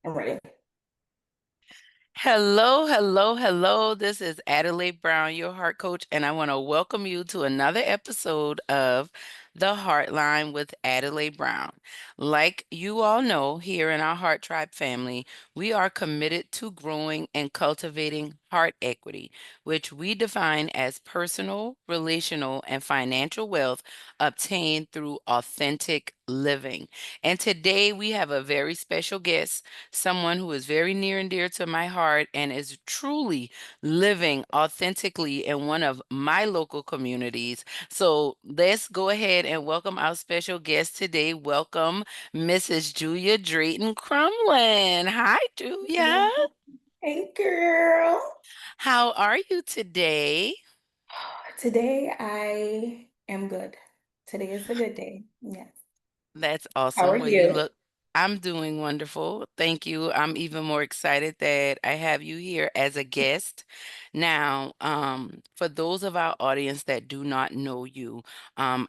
I'm ready. Hello, hello, hello. This is Adelai Brown, your heart coach, and I want to welcome you to another episode of the HeartLine with Adelai Brown. Like you all know, here in our Heart Tribe family, we are committed to growing and cultivating heart equity, which we define as personal, relational, and financial wealth obtained through authentic living. And today we have a very special guest, someone who is very near and dear to my heart and is truly living authentically in one of my local communities. So let's go ahead and welcome our special guest today. Welcome, Mrs. Julia Drayton Crumlin. Hi, Julia. Hey, girl. How are you today? Today I am good. Today is a good day. Yes. That's How are awesome. Well, you you? look, I'm doing wonderful. Thank you. I'm even more excited that I have you here as a guest. Now, for those of our audience that do not know you, I'm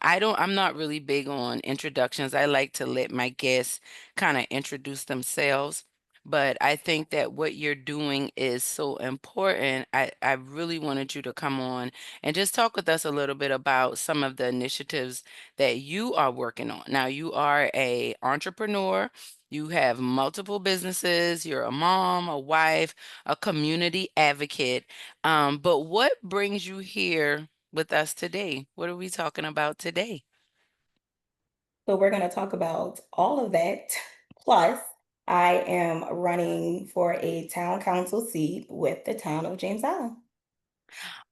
not really big on introductions. I like to let my guests kind of introduce themselves. But I think that what you're doing is so important. I really wanted you to come on and just talk with us a little bit about some of the initiatives that you are working on. Now, you are a entrepreneur, you have multiple businesses, you're a mom, a wife, a community advocate. But what brings you here with us today? What are we talking about today? So we're going to talk about all of that. Plus, I am running for a town council seat with the town of James Island.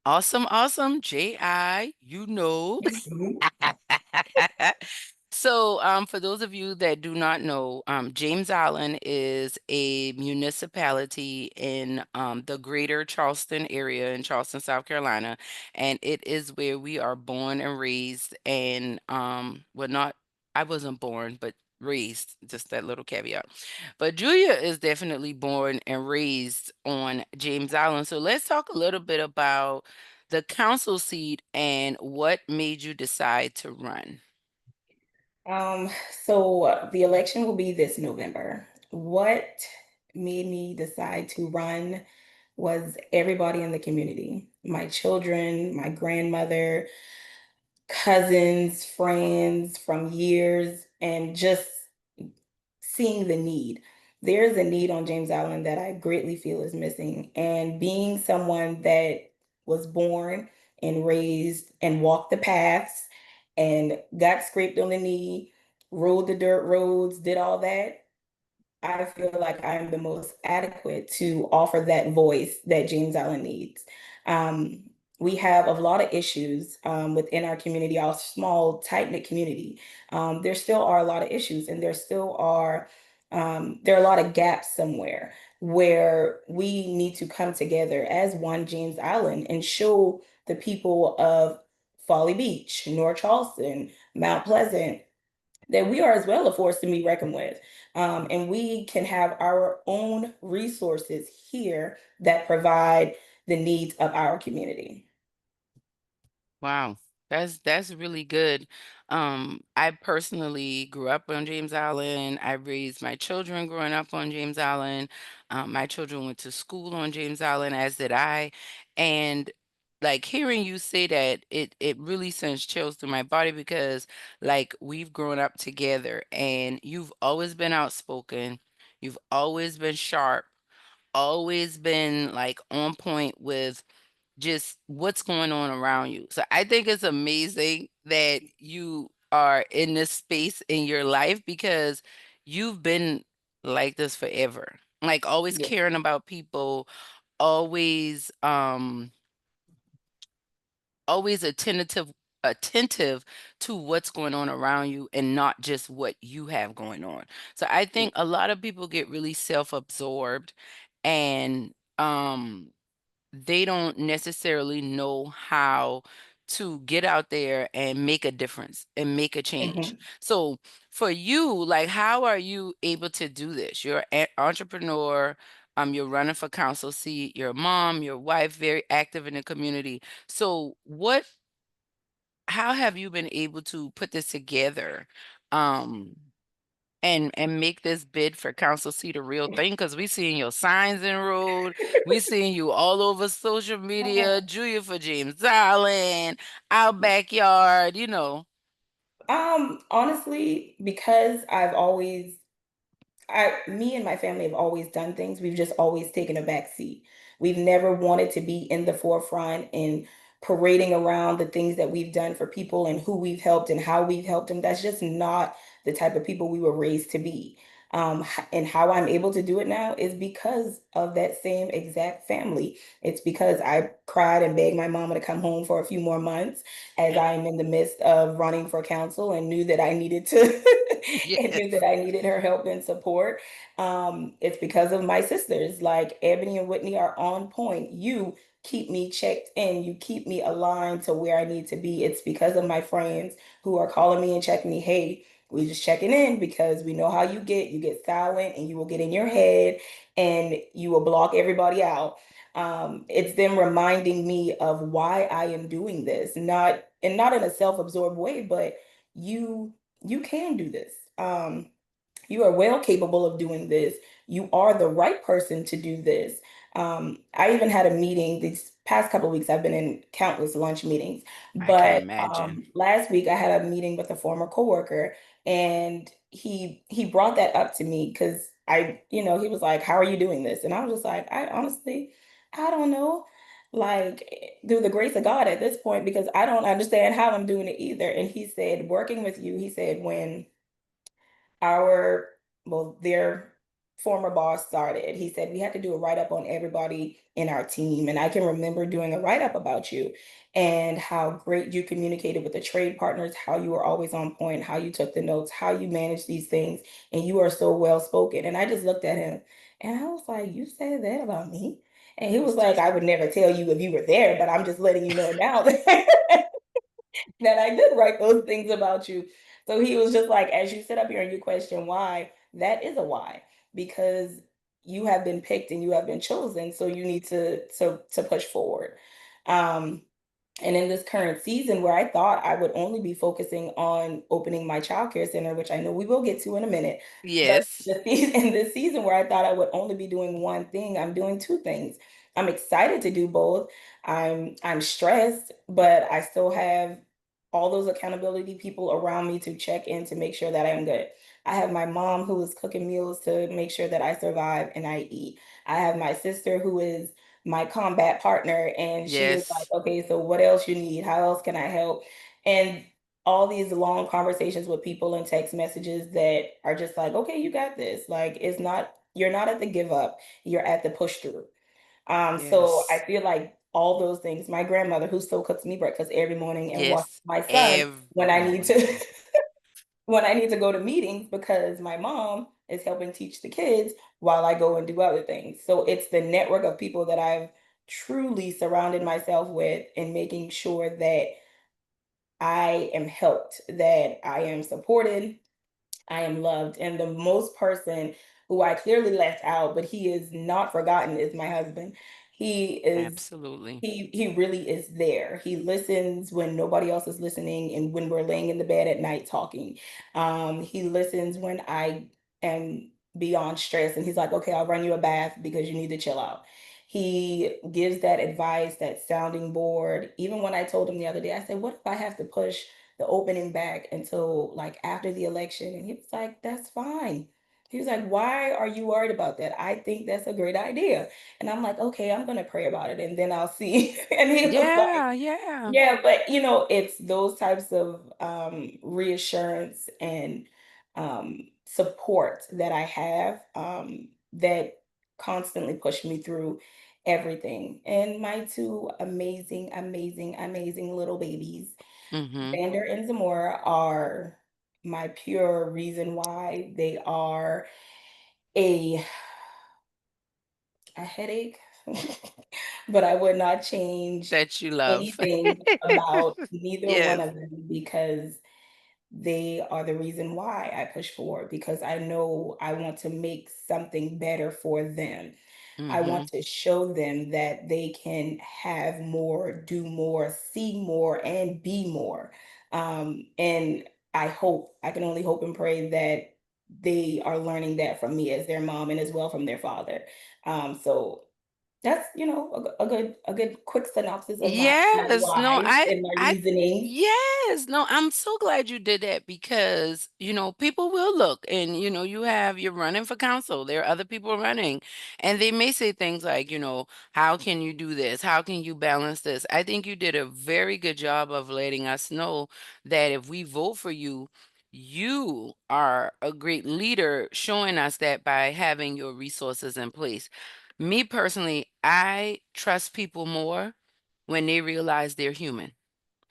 Awesome, awesome. JI, you know. Mhm. So, for those of you that do not know, James Island is a municipality in the greater Charleston area in Charleston, South Carolina, and it is where we are born and raised. And well, not I wasn't born, but raised. Just that little caveat. But Julia is definitely born and raised on James Island. So let's talk a little bit about the council seat and what made you decide to run. Um, so the election will be this November. What made me decide to run was everybody in the community, my children, my grandmother, cousins, friends from years, and just seeing the need. There's a need on James Island that I greatly feel is missing. And being someone that was born and raised and walked the paths and got scraped on the knee, rode the dirt roads, did all that, I feel like I'm the most adequate to offer that voice that James Allen needs. We have a lot of issues within our community, our small, tight-knit community. There still are a lot of issues, and there are a lot of gaps somewhere where we need to come together as one James Island and show the people of Folly Beach, North Charleston, Mount Pleasant, that we are as well a force to be reckoned with. And we can have our own resources here that provide the needs of our community. Wow, that's really good. I personally grew up on James Island. I raised my children growing up on James Island. My children went to school on James Island, as did I. And like hearing you say that, it really sends chills through my body because like we've grown up together and you've always been outspoken. You've always been sharp, always been like on point with just what's going on around you. So I think it's amazing that you are in this space in your life because you've been like this forever. Like always Yeah. caring about people, always always attentive to what's going on around you and not just what you have going on. So I think a lot of people get really self-absorbed and they don't necessarily know how to get out there and make a difference and make a change. Mhm. So for you, like how are you able to do this? You're an entrepreneur, you're running for council seat, you're a mom, your wife, very active in the community. So how have you been able to put this together? Um, and make this bid for council seat a real thing because we seeing your signs in road, we seeing you all over social media, Julia for James Island, our backyard, you know. Honestly, because I've always me and my family have always done things. We've just always taken a back seat. We've never wanted to be in the forefront and parading around the things that we've done for people and who we've helped and how we've helped them. That's just not the type of people we were raised to be. And how I'm able to do it now is because of that same exact family. It's because I cried and begged my mama to come home for a few more months as I'm in the midst of running for council and knew that I needed to and knew Yes. that I needed her help and support. It's because of my sisters, like Ebony and Whitney are on point. You keep me checked in, you keep me aligned to where I need to be. It's because of my friends who are calling me and checking me. Hey, we just checking in because we know how you get. You get silent and you will get in your head and you will block everybody out. It's them reminding me of why I am doing this, not in a self-absorbed way, but you you can do this. You are well capable of doing this. You are the right person to do this. I even had a meeting these past couple of weeks. I've been in countless lunch meetings, I can but imagine. last week I had a meeting with a former coworker, and he brought that up to me because he was like, "How are you doing this?" And I was just like, "I honestly, I don't know." Like through the grace of God at this point, because I don't understand how I'm doing it either. And he said, working with you, he said, when our their former boss started, he said we had to do a write-up on everybody in our team, and I can remember doing a write-up about you and how great you communicated with the trade partners, how you were always on point, how you took the notes, how you managed these things, and you are so well spoken. And I just looked at him and I was like, you said that about me? And he He was was like, just I would never tell you if you were there, but I'm just letting you know now that I did write those things about you. So he was just like, as you sit up here and you question why, that is a why, because you have been picked and you have been chosen. So you need to push forward. Um, and in this current season where I thought I would only be focusing on opening my childcare center, which I know we will get to in a minute, but yes. in this season where I thought I would only be doing one thing, I'm doing two things. I'm excited to do both. I'm stressed, but I still have all those accountability people around me to check in to make sure that I'm good. I have my mom who is cooking meals to make sure that I survive and I eat. I have my sister who is my combat partner, and she is like, Yes. okay, so what else you need? How else can I help? And all these long conversations with people and text messages that are just like, okay, you got this. Like, it's not, you're not at the give up, you're at the push through. So I Yes. feel like all those things, my grandmother who still cooks me breakfast every morning and watches Yes. my son when Every I need morning. to when I need to go to meetings because my mom is helping teach the kids while I go and do other things. So it's the network of people that I've truly surrounded myself with and making sure that I am helped, that I am supported, I am loved. And the most person who I clearly left out, but he is not forgotten, is my husband. He is Absolutely. he really is there. He listens when nobody else is listening and when we're laying in the bed at night talking. He listens when I am beyond stress and he's like, okay, I'll run you a bath because you need to chill out. He gives that advice, that sounding board. Even when I told him the other day, I said, what if I have to push the opening back until like after the election? And he was like, that's fine. He was like, why are you worried about that? I think that's a great idea. And I'm like, okay, I'm gonna pray about it and then I'll see. And he was like, Yeah, yeah. yeah, but it's those types of reassurance and support that I have that constantly push me through everything. And my two amazing, amazing, amazing little babies, Mhm. Vander and Zamora, are my pure reason why. They are a a headache, but I would not change That you love. anything about neither one Yes. of them because they are the reason why I push forward because I know I want to make something better for them. I want Mhm. to show them that they can have more, do more, see more, and be more. And I can only hope and pray that they are learning that from me as their mom and as well from their father. So that's, a good quick synopsis of my Yes, no, why and my reasoning. yes, no, I'm so glad you did that because, people will look and, you're running for council. There are other people running and they may say things like, how can you do this? How can you balance this? I think you did a very good job of letting us know that if we vote for you, you are a great leader, showing us that by having your resources in place. Me personally, I trust people more when they realize they're human.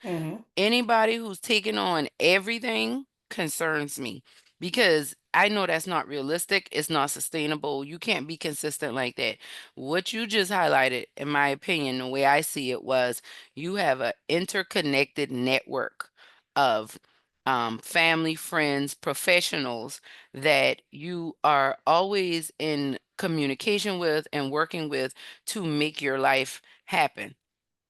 Mhm, Anybody who's taking on everything concerns me because I know that's not realistic. It's not sustainable. You can't be consistent like that. What you just highlighted, in my opinion, the way I see it was you have an interconnected network of family, friends, professionals that you are always in communication with and working with to make your life happen.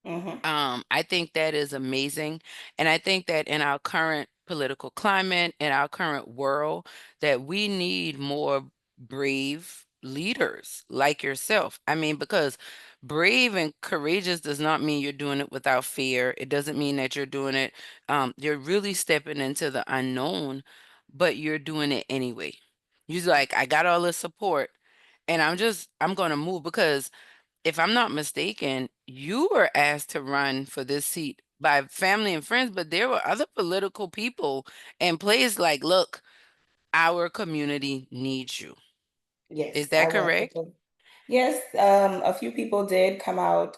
mhm, I think that is amazing. And I think that in our current political climate, in our current world, that we need more brave leaders like yourself. I mean, because brave and courageous does not mean you're doing it without fear. It doesn't mean that you're doing it, you're really stepping into the unknown, but you're doing it anyway. You're like, I got all this support and I'm going to move because if I'm not mistaken, you were asked to run for this seat by family and friends, but there were other political people and players like, look, our community needs you. yes, Is I that was. correct? Yes, a few people did come out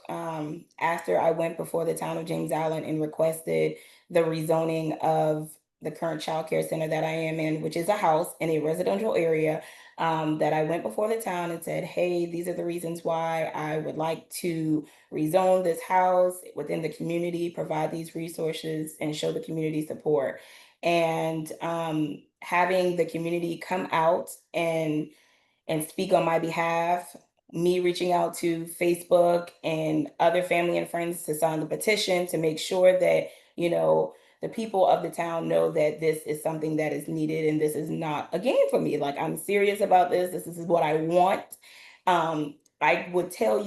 after I went before the town of James Island and requested the rezoning of the current child care center that I am in, which is a house in a residential area. That I went before the town and said, hey, these are the reasons why I would like to rezone this house within the community, provide these resources, and show the community support. And having the community come out and speak on my behalf, me reaching out to Facebook and other family and friends to sign the petition to make sure that, the people of the town know that this is something that is needed and this is not a game for me. Like, I'm serious about this. This is what I want. I would tell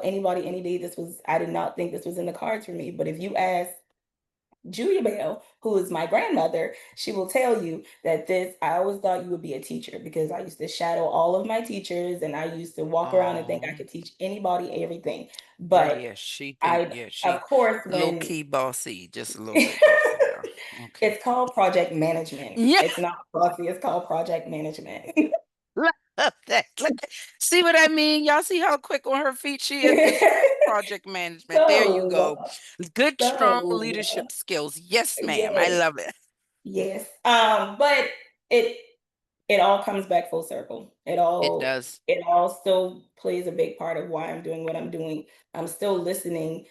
anybody any day I did not think this was in the cards for me. But if you ask Julia Bell, who is my grandmother, she will tell you that I always thought you would be a teacher because I used to shadow all of my teachers and I used to walk around and think I Oh, could teach anybody everything. well, But yeah, she think, I, yeah, of she course, low when key bossy, just a little bit bossy, girl. Okay. it's called project management, Yeah, it's not bossy, it's called project management. love that. See what I mean? Y'all see how quick on her feet she is? It's project management. There you go. so, Good, strong so, leadership skills. Yes, ma'am. I yes, love it. yes. But it it all comes back full circle. It does. It all still plays a big part of why I'm doing what I'm doing. I'm still listening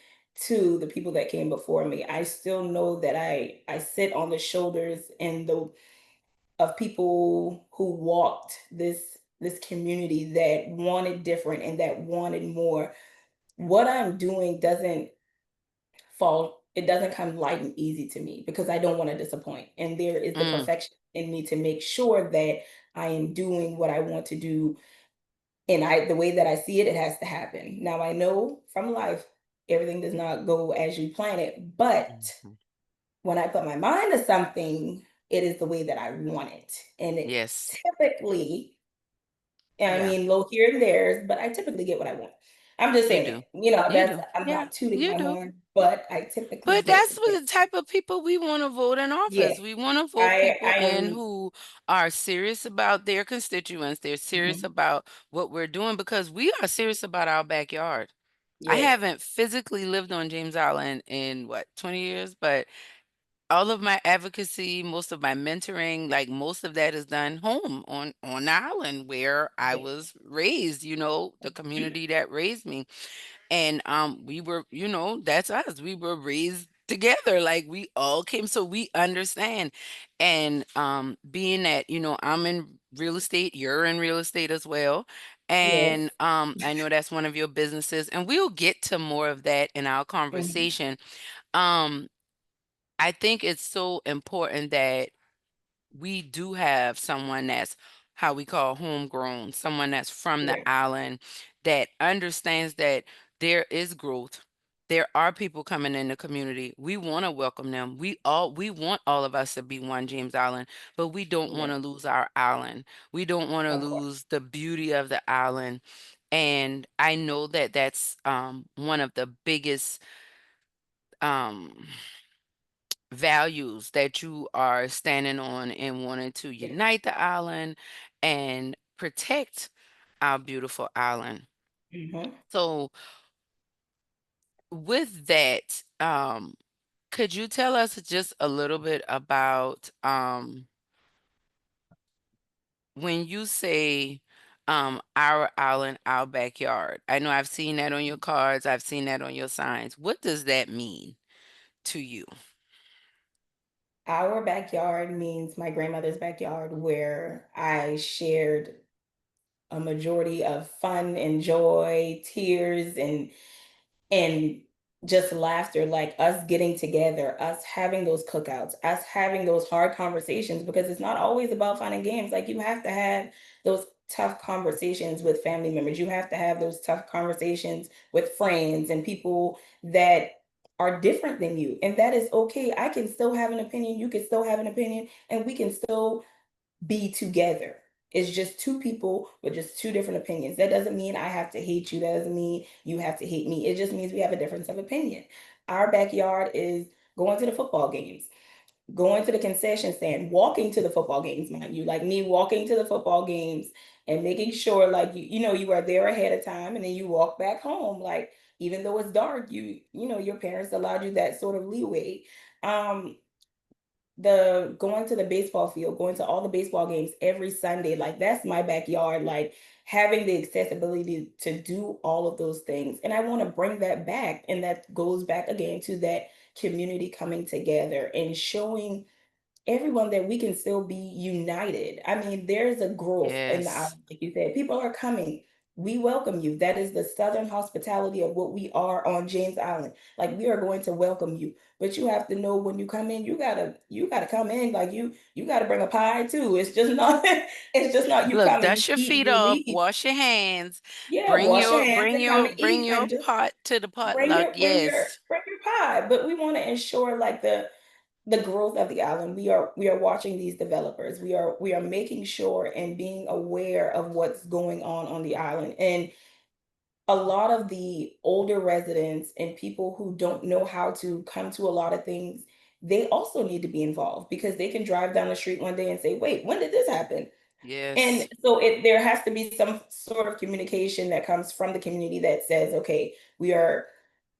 to the people that came before me. I still know that I sit on the shoulders and the of people who walked this community that wanted different and that wanted more. What I'm doing doesn't come light and easy to me because I don't want to disappoint. And there is the Mm, perfection in me to make sure that I am doing what I want to do. And the way that I see it, it has to happen. Now I know from life, everything does not go as you plan it. But mhm. when I put my mind to something, it is the way that I want it. And it Yes. typically, I Yeah, mean, low here and there, but I typically get what I want. I'm just you saying do. it. You know, You that's do. I'm Yeah, not tooting you my do. horn, but I typically But get that's what what the type of people we want to vote in office. yes. We want to vote I people in am who are serious about their constituents. They're serious mhm, about what we're doing because we are serious about our backyard. I yes, haven't physically lived on James Island in what, 20 years, but all of my advocacy, most of my mentoring, like most of that is done home on the island where I yes. was raised, the Mhm. community that raised me. And we were, that's us. We were raised together. Like we all came, so we understand. And being that, I'm in real estate, you're in real estate as well. Yes. And I know that's one of your businesses, and we'll get to more of that in our Mhm. conversation. Um, I think it's so important that we do have someone that's how we call homegrown, someone that's from the Right. island that understands that there is growth. There are people coming in the community. We want to welcome them. We want all of us to be one James Island, but we don't want Right. to lose our island. We don't want to Of course. lose the beauty of the island. And I know that that's one of the biggest um values that you are standing on and wanting to Yeah. unite the island and protect our beautiful island. Hmm. So, with that, could you tell us just a little bit about when you say our island, our backyard? I know I've seen that on your cards, I've seen that on your signs. What does that mean to you? Our backyard means my grandmother's backyard, where I shared a majority of fun and joy, tears, and just laughter, like us getting together, us having those cookouts, us having those hard conversations, because it's not always about fun and games. Like, you have to have those tough conversations with family members. You have to have those tough conversations with friends and people that are different than you. And that is okay. I can still have an opinion. You can still have an opinion, and we can still be together. It's just two people with just two different opinions. That doesn't mean I have to hate you. That doesn't mean you have to hate me. It just means we have a difference of opinion. Our backyard is going to the football games, going to the concession stand, walking to the football games, mind you, like me walking to the football games and making sure, like, you are there ahead of time, and then you walk back home. Like, even though it's dark, your parents allowed you that sort of leeway. Um, the going to the baseball field, going to all the baseball games every Sunday, like, that's my backyard, like, having the accessibility to do all of those things. And I want to bring that back. And that goes back again to that community coming together and showing everyone that we can still be united. I mean, there's a growth in the Yes. island, like you said. People are coming. We welcome you. That is the Southern hospitality of what we are on James Island. Like, we are going to welcome you, but you have to know when you come in, you gotta come in. Like, you gotta bring a pie too. It's just not, it's just not you Look, come and you dust your eat and feet you off, leave. wash your hands, Yeah, wash your hands and come and bring eat your and just pot to the bring potluck. your bring your Yes. bring your pie. But we want to ensure, like, the growth of the island. We are watching these developers. We are making sure and being aware of what's going on the island. And a lot of the older residents and people who don't know how to come to a lot of things, they also need to be involved, because they can drive down the street one day and say, wait, when did this happen? And Yes. so there has to be some sort of communication that comes from the community that says, okay, we are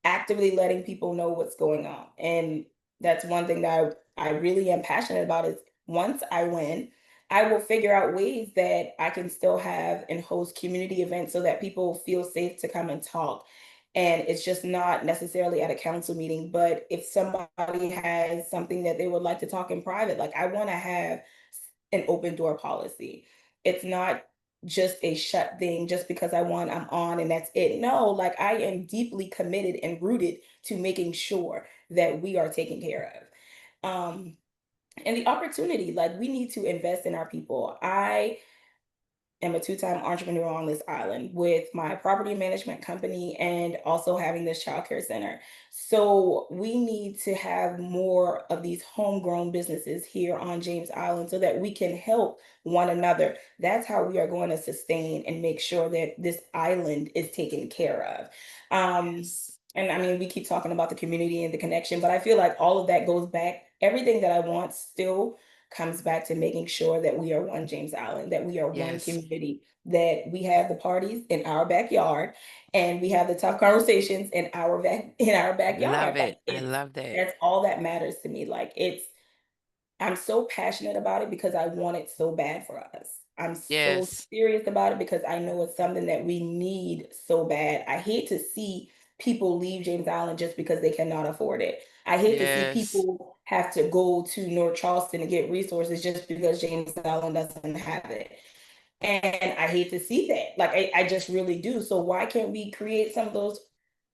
actively letting people know what's going on. And that's one thing that I really am passionate about, is once I win, I will figure out ways that I can still have and host community events so that people feel safe to come and talk. And it's just not necessarily at a council meeting, but if somebody has something that they would like to talk in private, like, I want to have an open door policy. It's not just a shut thing just because I won, I'm on and that's it. No, like, I am deeply committed and rooted to making sure that we are taken care of. And the opportunity, like, we need to invest in our people. I am a two-time entrepreneur on this island with my property management company and also having this childcare center. So we need to have more of these homegrown businesses here on James Island so that we can help one another. That's how we are going to sustain and make sure that this island is taken care of. Yes. And I mean, we keep talking about the community and the connection, but I feel like all of that goes back. Everything that I want still comes back to making sure that we are one James Island, that we are one Yes. community, that we have the parties in our backyard, and we have the tough conversations in our Love backyard. it. Like, I love that. that's all that matters to me. Like, I'm so passionate about it because I want it so bad for us. I'm so Yes. serious about it because I know it's something that we need so bad. I hate to see people leave James Island just because they cannot afford it. I hate to see Yes. people have to go to North Charleston to get resources just because James Island doesn't have it. And I hate to see that. Like, I just really do. So why can't we create some of those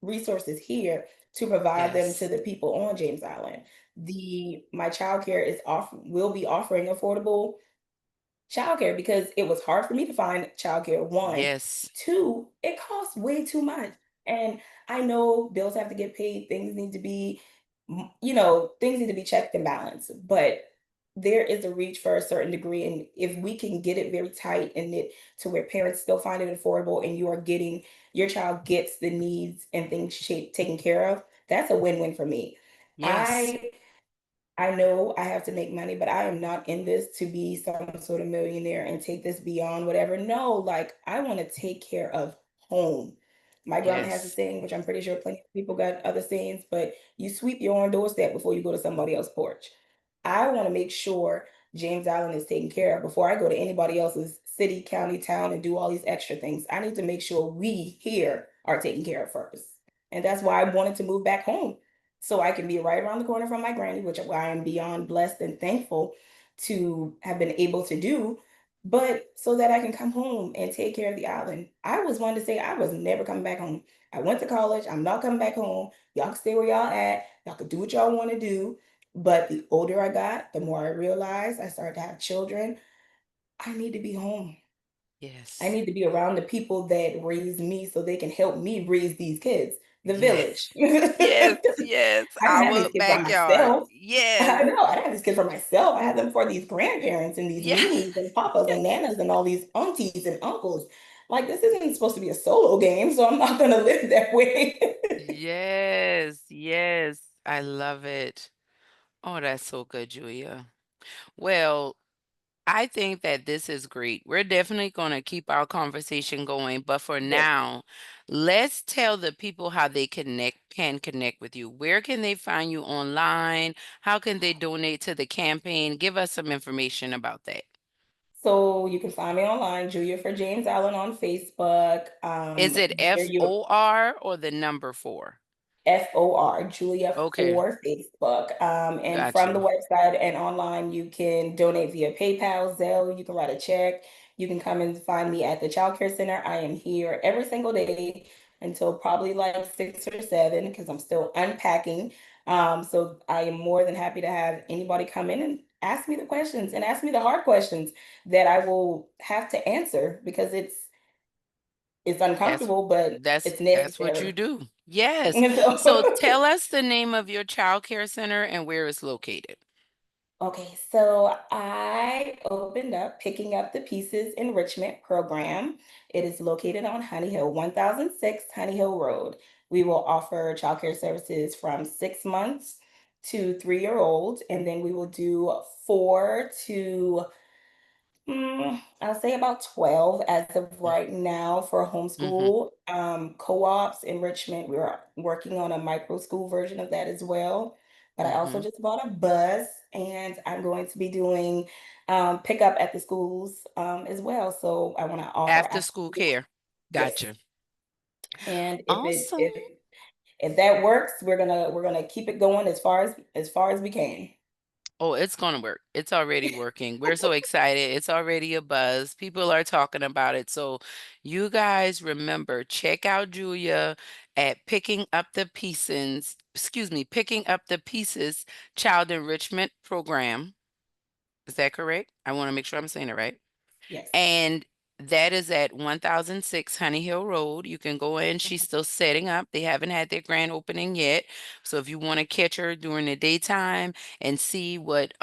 resources here to provide them to Yes. the people on James Island? the my childcare is off will be offering affordable childcare because it was hard for me to find childcare, one. Yes. Two, it costs way too much. And I know bills have to get paid, things need to be, things need to be checked and balanced, but there is a reach for a certain degree. And if we can get it very tight and it to where parents still find it affordable and you are getting your child gets the needs and things taken care of, that's a win-win for me. Yes. I know I have to make money, but I am not in this to be some sort of millionaire and take this beyond whatever. No, like I want to take care of home. My grandma has a Yes. saying, which I'm pretty sure plenty of people got other sayings, but you sweep your own doorstep before you go to somebody else's porch. I want to make sure James Island is taken care of before I go to anybody else's city, county, town, and do all these extra things. I need to make sure we here are taken care of first. And that's why I wanted to move back home so I can be right around the corner from my granny, which I am beyond blessed and thankful to have been able to do, but so that I can come home and take care of the island. I was one to say I was never coming back home. I went to college. I'm not coming back home. Y'all can stay where y'all at. Y'all can do what y'all want to do. But the older I got, the more I realized I started to have children. I need to be home. I Yes. need to be around the people that raise me so they can help me raise these kids. The Yes. village. Yes. Yes. I didn't have Our these kids by backyard. myself. Yes. I know, I didn't have these kids for myself. I had them for these grandparents and these Yeah. weenies and papas and nanas and all these aunties and uncles. Like this isn't supposed to be a solo game, so I'm not gonna live that way. Yes. Yes. I love it. Oh, that's so good, Julia. Well, I think that this is great. We're definitely going to keep our conversation going, but for Yes. now, let's tell the people how they can connect with you. Where can they find you online? How can they donate to the campaign? Give us some information about that. So you can find me online, Julia for James Allen on Facebook. Is it There you FOR or the number 4? FOR, Julia Okay, for Facebook. And got from the you. website and online, you can donate via PayPal, Zelle, you can write a check. You can come and find me at the Child Care Center. I am here every single day until probably like 6 or 7 because I'm still unpacking. So I am more than happy to have anybody come in and ask me the questions and ask me the hard questions that I will have to answer because it's That's uncomfortable, but that's it's that's what you necessary. do. Yes. And So so tell us the name of your child care center and where it's located. Okay, so I opened up Picking Up the Pieces Enrichment program. It is located on Honey Hill, 1006 Honey Hill Road. We will offer childcare services from 6 months to 3 year olds, and then we will do 4 to I'll say about 12 as of right now for Mm-hmm. homeschool. Co-ops, enrichment, we're working on a micro school version of that as well. But I also Mm-hmm. just bought a bus and I'm going to be doing pickup at the schools as well. So I want to offer After after school school. care. Yes. Gotcha. And Awesome. if that works, we're gonna keep it going as far as we can. Oh, it's gonna work. It's already working. We're so excited. It's already a buzz. People are talking about it. So you guys remember, check out Julia at Picking Up the Pieces Child Enrichment Program. Is that correct? I want to make sure I'm saying it right. Yes. And that is at 1006 Honey Hill Road. You can go in. She's still setting up. They haven't had their grand opening yet. So if you want to catch her during the daytime and see what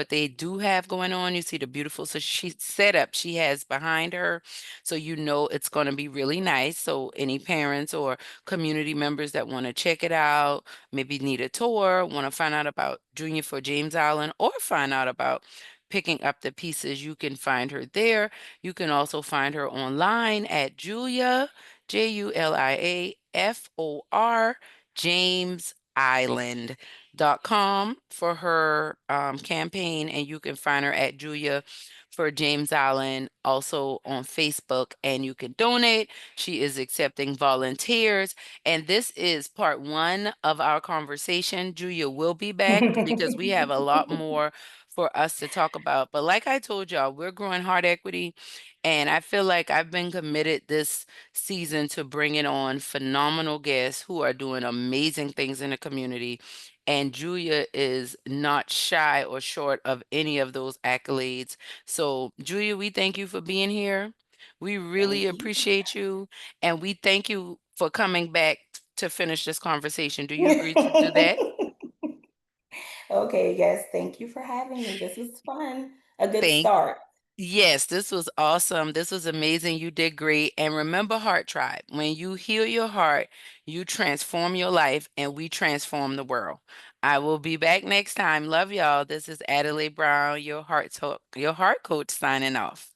they do have going on, you see the beautiful she setup she has behind her. So you know it's going to be really nice. So any parents or community members that want to check it out, maybe need a tour, want to find out about Junior for James Island or find out about picking up the pieces, you can find her there. You can also find her online at Julia, JuliaFor, JamesIsland.com for her campaign. And you can find her at Julia for James Island also on Facebook, and you can donate. She is accepting volunteers. And this is part one of our conversation. Julia will be back because we have a lot more for us to talk about. But like I told y'all, we're growing Heart Equity, and I feel like I've been committed this season to bringing on phenomenal guests who are doing amazing things in the community. and Julia is not shy or short of any of those accolades. So, Julia, we thank you for being here. We really Thank you. appreciate you, and we thank you for coming back to finish this conversation. Do you agree to do that? Okay, yes, thank you for having me. This was fun. A good Thank start. Yes, this was awesome. This was amazing. You did great. And remember, Heart Tribe, when you heal your heart, you transform your life and we transform the world. I will be back next time. Love y'all. This is Adelai Brown, your heart coach signing off.